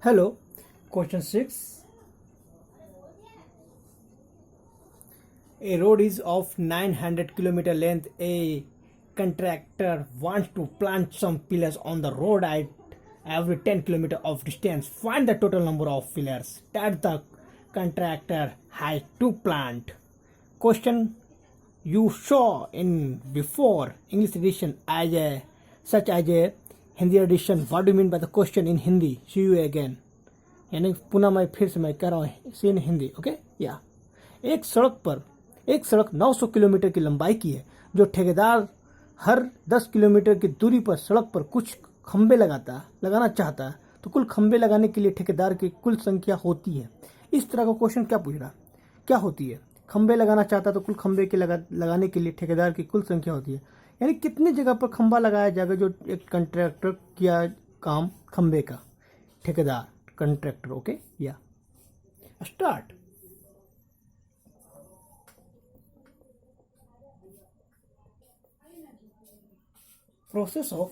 Hello, question 6. A road is of 900 km length. A contractor wants to plant some pillars on the road at every 10 km of distance. Find the total number of pillars that the contractor has to plant. Question you saw in before English edition as a such as a Hindi edition. What do you mean by the question in Hindi? See you again. यानी पुनः मैं फिर से मैं कह रहा हूँ सी इन Hindi. Okay या एक सड़क 900 किलोमीटर की लंबाई की है. जो ठेकेदार हर 10 किलोमीटर की दूरी पर सड़क पर कुछ खंबे लगाना चाहता है तो कुल खंबे लगाने के लिए ठेकेदार की कुल संख्या होती है. इस तरह का क्वेश्चन क्या पूछ रहा, क्या होती है? खंबे लगाना चाहता है तो कुल खंबे के लगाने के लिए ठेकेदार की कुल संख्या होती है. यानी कितनी जगह पर खंबा लगाया जाएगा जो एक कंट्रैक्टर किया काम खंबे का, ठेकेदार contractor. Okay, yeah, start. Process of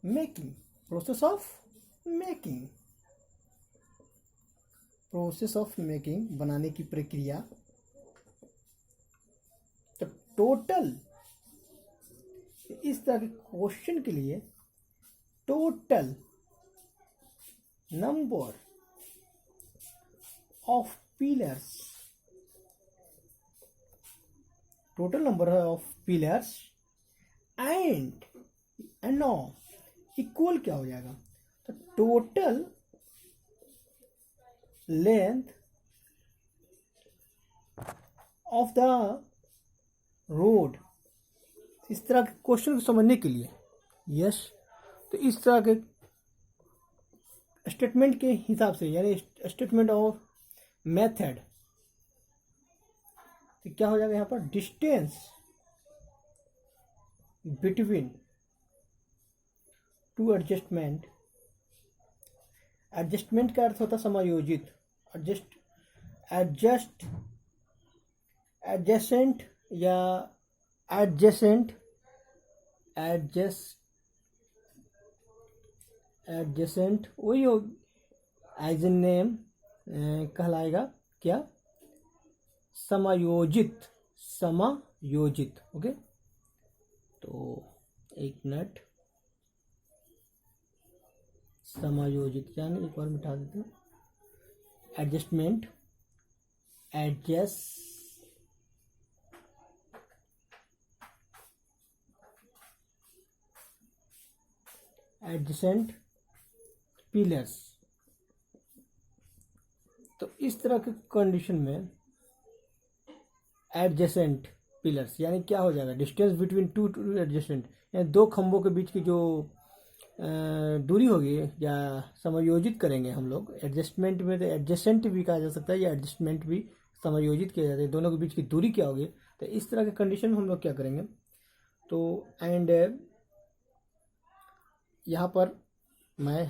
making. Process of making बनाने की प्रक्रिया. तो टोटल इस तरह के क्वेश्चन के लिए total number of pillars, and now equal क्या हो जाएगा? तो total length of the road. इस तरह के क्वेश्चन को समझने के लिए यस, तो इस तरह के स्टेटमेंट के हिसाब से यानी स्टेटमेंट ऑफ मेथड तो क्या हो जाएगा यहाँ पर? डिस्टेंस बिटवीन टू एडजस्टमेंट का अर्थ होता है समायोजित. एडजेसेंट या एडजेसेंट वही हो एज ए नेम कहलाएगा क्या? समायोजित. ओके, तो एक मिनट. समायोजित यानी एक बार मिटा देते हैं. Adjustment, adjacent pillars. तो इस तरह के कंडीशन में एडजेसेंट पिलर्स यानी क्या हो जाएगा? डिस्टेंस बिटवीन टू एडजेसेंट यानी दो खंभों के बीच की जो दूरी होगी या समायोजित करेंगे हम लोग. एडजस्टमेंट में तो एडजेसेंट भी कहा जा सकता है या एडजस्टमेंट भी समायोजित किया जाता है. दोनों के बीच की दूरी क्या होगी? तो इस तरह के कंडीशन में हम लोग क्या करेंगे? तो एंड यहाँ पर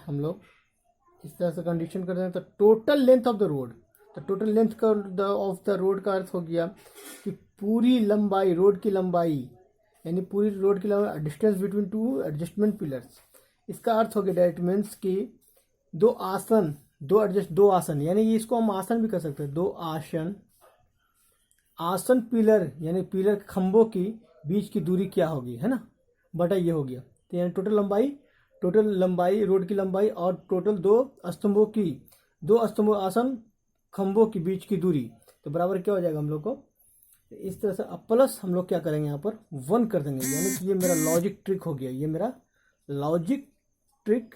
हम लोग इस तरह से कंडीशन कर दें. तो total length of the road, तो total length of the road का अर्थ हो गया कि पूरी लंबाई, रोड की लंबाई यानी पूरी रोड की लंबाई. Distance between two adjustment pillars, इसका अर्थ हो गया डेट मीन्स कि दो आसन यानी इसको हम आसन भी कर सकते हैं. दो आसन पिलर यानी पिलर खंभों की बीच की दूरी क्या होगी, है ना, बटा ये हो गया. तो यानी टोटल लंबाई रोड की लंबाई और टोटल दो आसन खंभों की बीच की दूरी तो बराबर क्या हो जाएगा हम लोग को? इस तरह से प्लस हम लोग क्या करेंगे यहाँ पर 1 कर देंगे. यानी कि ये मेरा लॉजिक ट्रिक हो गया. ये मेरा लॉजिक ट्रिक,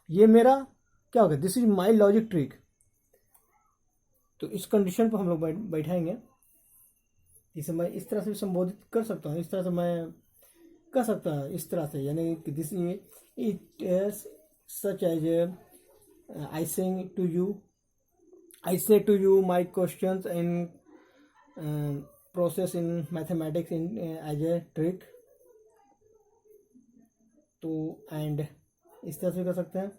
ये मेरा क्या होगा? This is my logic trick. तो इस कंडीशन पर हम लोग बैठाएंगे. इसे मैं इस तरह से भी संबोधित कर सकता हूँ, इस तरह से मैं कर सकता हूँ, इस तरह से यानी कि this it is such as I say to you my questions in process in mathematics in as a trick. तो एंड इस तरह से कर सकते हैं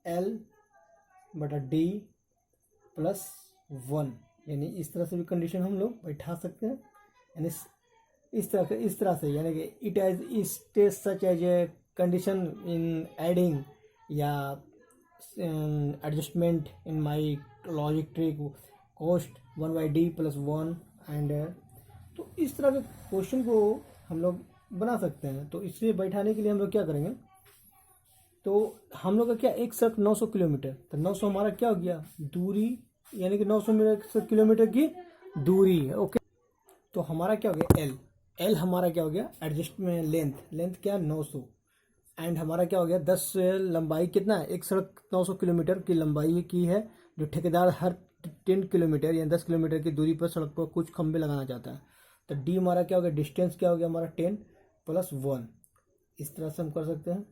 L/D+1 यानी इस तरह से भी कंडीशन हम लोग बैठा सकते हैं. यानी इस तरह से यानी कि it as such as a condition in adding या adjustment in my logic tree cost 1/d+1 and तो इस तरह के क्वेश्चन को हम लोग बना सकते हैं। तो इसलिए बैठाने के लिए हम लोग क्या करेंगे, तो हम लोग का क्या एक सड़क 900 किलोमीटर, तो 900 हमारा क्या हो गया दूरी, यानी कि 900 किलोमीटर की दूरी है। ओके, तो हमारा क्या हो गया एल हमारा क्या हो गया एडजस्टमेंट लेंथ क्या 900 एंड हमारा क्या हो गया 10 लंबाई कितना है, एक सड़क 900 किलोमीटर की लंबाई की है, जो ठेकेदार हर 10 किलोमीटर या 10 किलोमीटर की दूरी पर सड़क पर कुछ खंभे लगाना चाहता है। तो डी हमारा क्या हो गया, डिस्टेंस क्या हो गया हमारा 10+1। इस तरह से हम कर सकते हैं।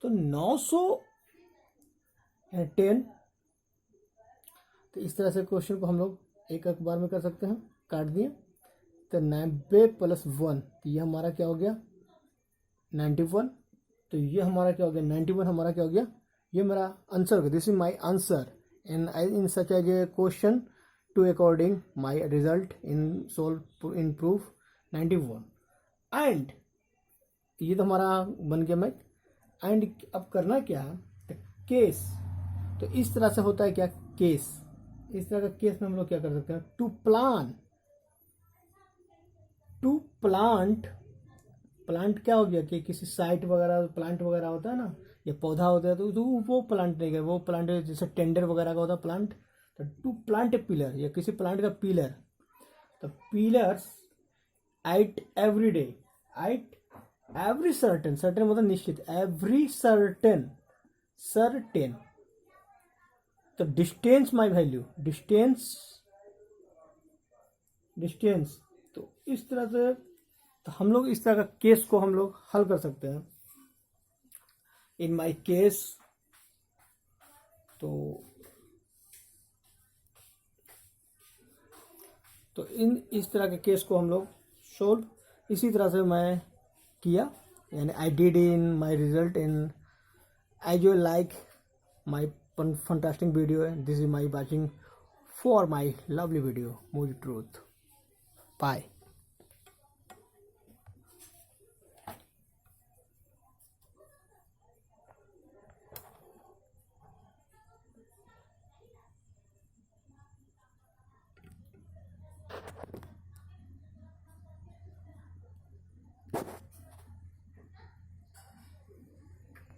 तो 900 एंड 10, तो इस तरह से क्वेश्चन को हम लोग एक बार में कर सकते हैं। काट दिए तो 90+1, तो ये हमारा क्या हो गया 91। तो ये हमारा क्या हो गया 91 हमारा क्या हो गया, ये मेरा आंसर हो गया। This is my answer in such as a question to according my result in solve in proof 91। And ये तो हमारा बन गया मैथ। एंड अब करना क्या है, तो केस, तो इस तरह से होता है क्या केस, इस तरह का केस में हम लोग क्या कर सकते हैं, टू प्लांट क्या हो गया कि किसी साइट वगैरह प्लांट वगैरह होता है ना, या पौधा होता है, तो वो प्लांट नहीं है, वो प्लांट जैसे टेंडर वगैरह का होता है प्लांट। तो टू प्लांट ए पिलर, या किसी प्लांट का पिलर, तो pillars at every day, at every certain मतलब निश्चित, एवरी सर्टेन तो डिस्टेंस माई वैल्यू डिस्टेंस। तो इस तरह से तो हम लोग इस तरह का केस को हम लोग हल कर सकते हैं। इन माई केस तो इस तरह के केस को हम लोग सोल्व इसी तरह से मैं किया, यानी I did in my result in as you like my fantastic video. This is my watching for my lovely video movie truth. Bye.